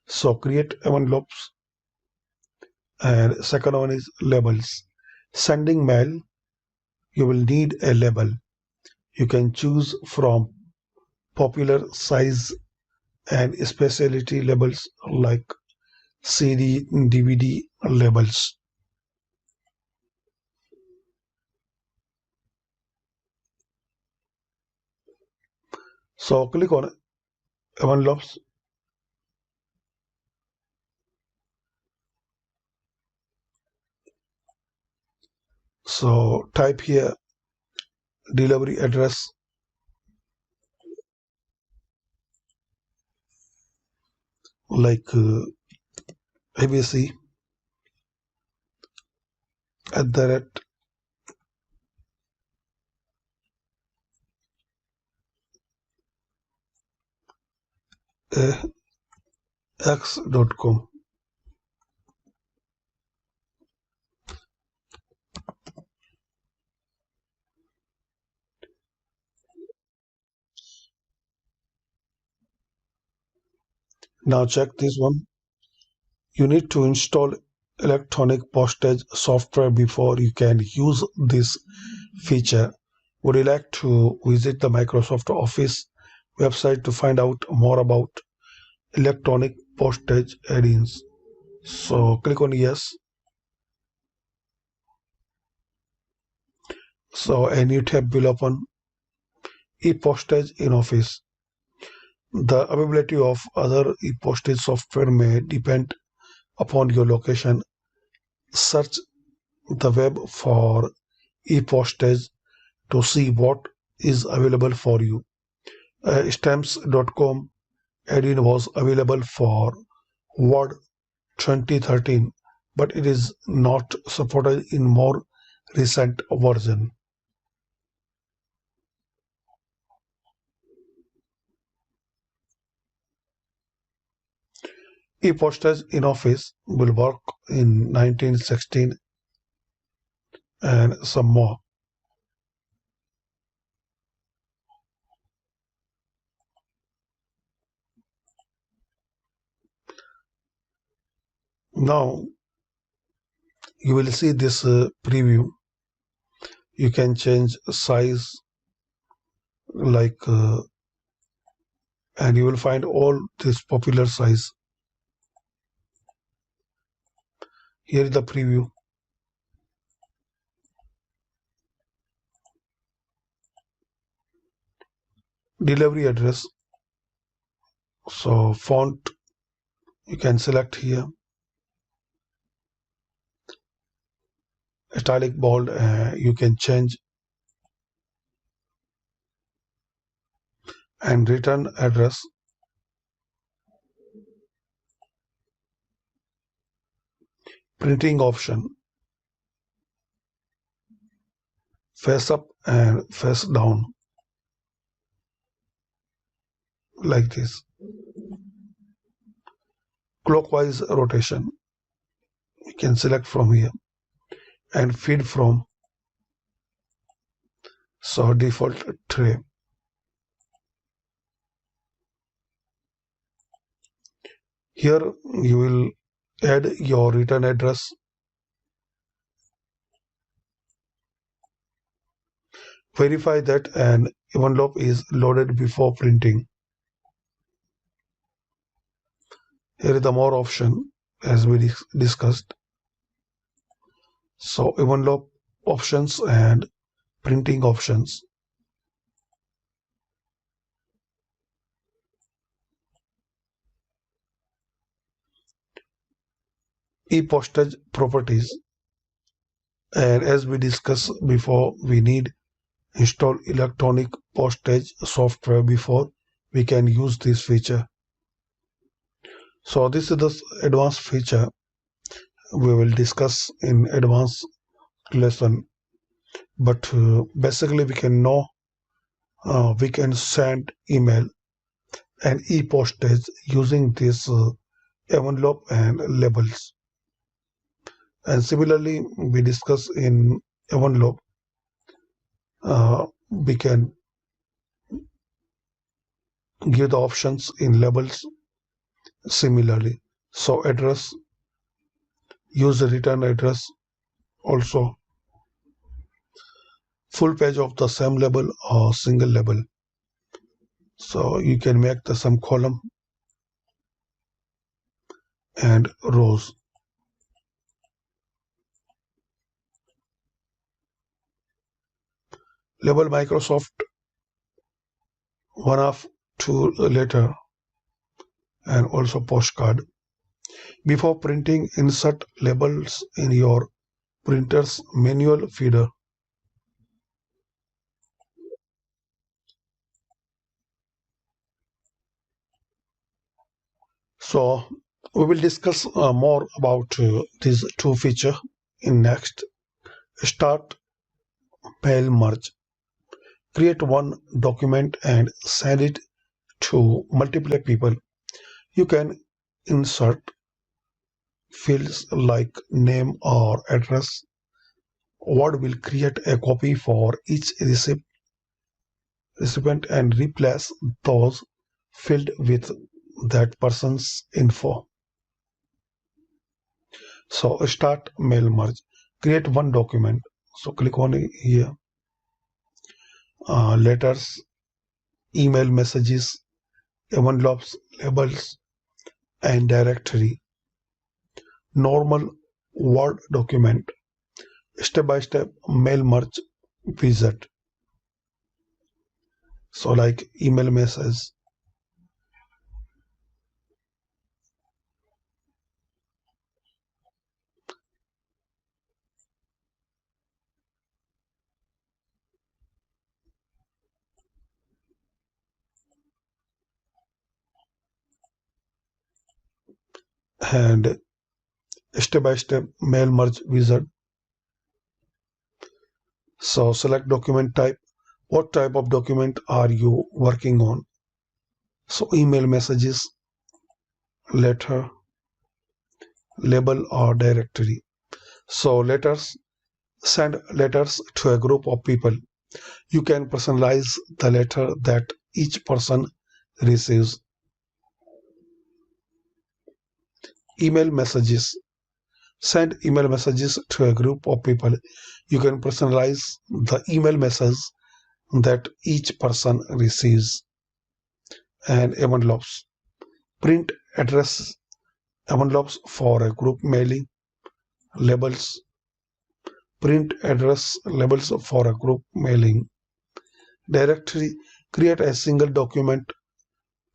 So create envelopes, and second one is labels. Sending mail, you will need a label. You can choose from popular size and specialty labels like CD, DVD labels. So click on envelopes. So type here delivery address, like ABC @x.com. Now check this one. You need to install electronic postage software before you can use this feature. Would you like to visit the Microsoft Office website to find out more about electronic postage add-ins? So click on yes. So a new tab will open, e-postage in Office. The availability of other e-postage software may depend upon your location. Search the web for e-postage to see what is available for you. Stamps.com add-in was available for Word 2013, but it is not supported in more recent version. E-postage in Office will work in 1916 and some more. Now you will see this preview. You can change size, like and you will find all this popular size. Here is the preview. Delivery address. So font you can select here. Italic, bold, you can change. And return address. Printing option. Face up and face down, like this. Clockwise rotation. You can select from here and feed from. So default tray. Here you will add your return address. Verify that an envelope is loaded before printing. Here is the more option as we discussed. So envelope options and printing options. E-postage properties. And as we discussed before, we need install electronic postage software before we can use this feature. So this is the advanced feature we will discuss in advanced lesson. But basically we can know we can send email and e-postage using this envelope and labels. And similarly, we discuss in envelope, we can give the options in labels similarly. So address, use the return address also. Full page of the same label or single label. So you can make the some column and rows. Label Microsoft one of two letter and also postcard. Before printing, insert labels in your printer's manual feeder. So we will discuss more about these two features in next. Start mail merge. Create one document and send it to multiple people. You can insert fields like name or address. Word will create a copy for each recipient and replace those filled with that person's info. So start mail merge. Create one document. So click on here. Letters, email messages, envelopes, labels, and directory. Normal Word document. Step by step mail merge wizard. So like email message. And step by step mail merge wizard. So select document type. What type of document are you working on? So email messages, letter, label or directory. So letters, send letters to a group of people. You can personalize the letter that each person receives. Email messages, send email messages to a group of people. You can personalize the email message that each person receives. And envelopes, print address envelopes for a group mailing. Labels, print address labels for a group mailing. Directory, create a single document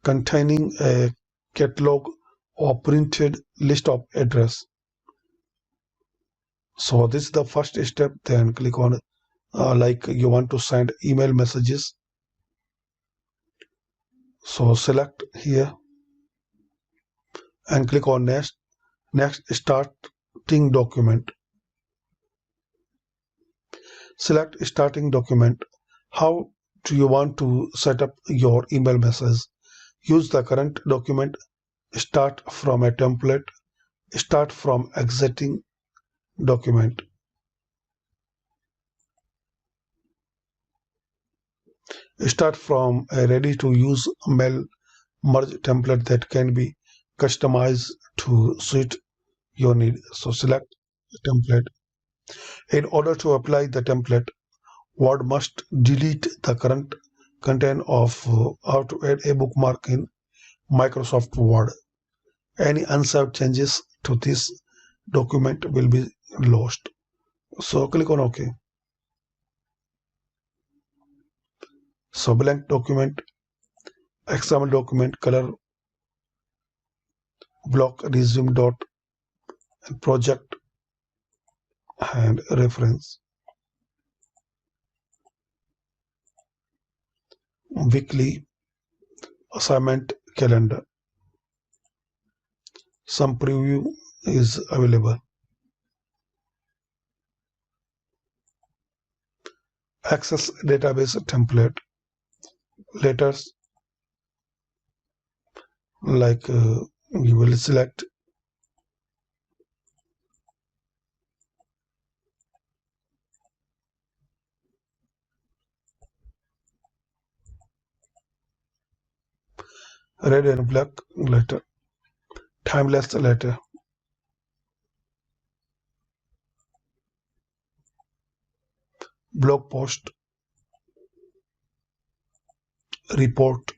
containing a catalog or printed list of address. So this is the first step. Then click on like you want to send email messages. So select here and click on next. Next, starting document. Select starting document. How do you want to set up your email message? Use the current document. Start from a template. Start from existing document. Start from a ready-to-use mail merge template that can be customized to suit your need. So select template. In order to apply the template, Word must delete the current content of how to add a bookmark in Microsoft Word. Any unsaved changes to this document will be lost. So click on OK. So blank document, XML document, color block, resume dot, and project and reference. Weekly assignment calendar. Some preview is available. Access database template. Letters like you will select red and black letter. Timeless letter. Blog post. Report.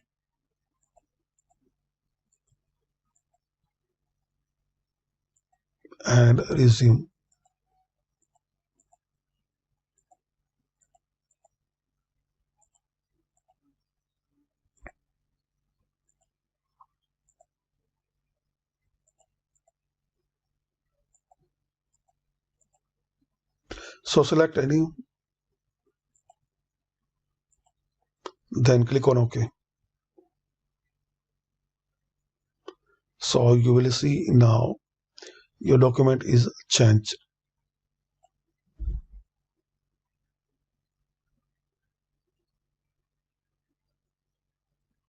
And resume. So select any, then click on OK. So you will see now your document is changed.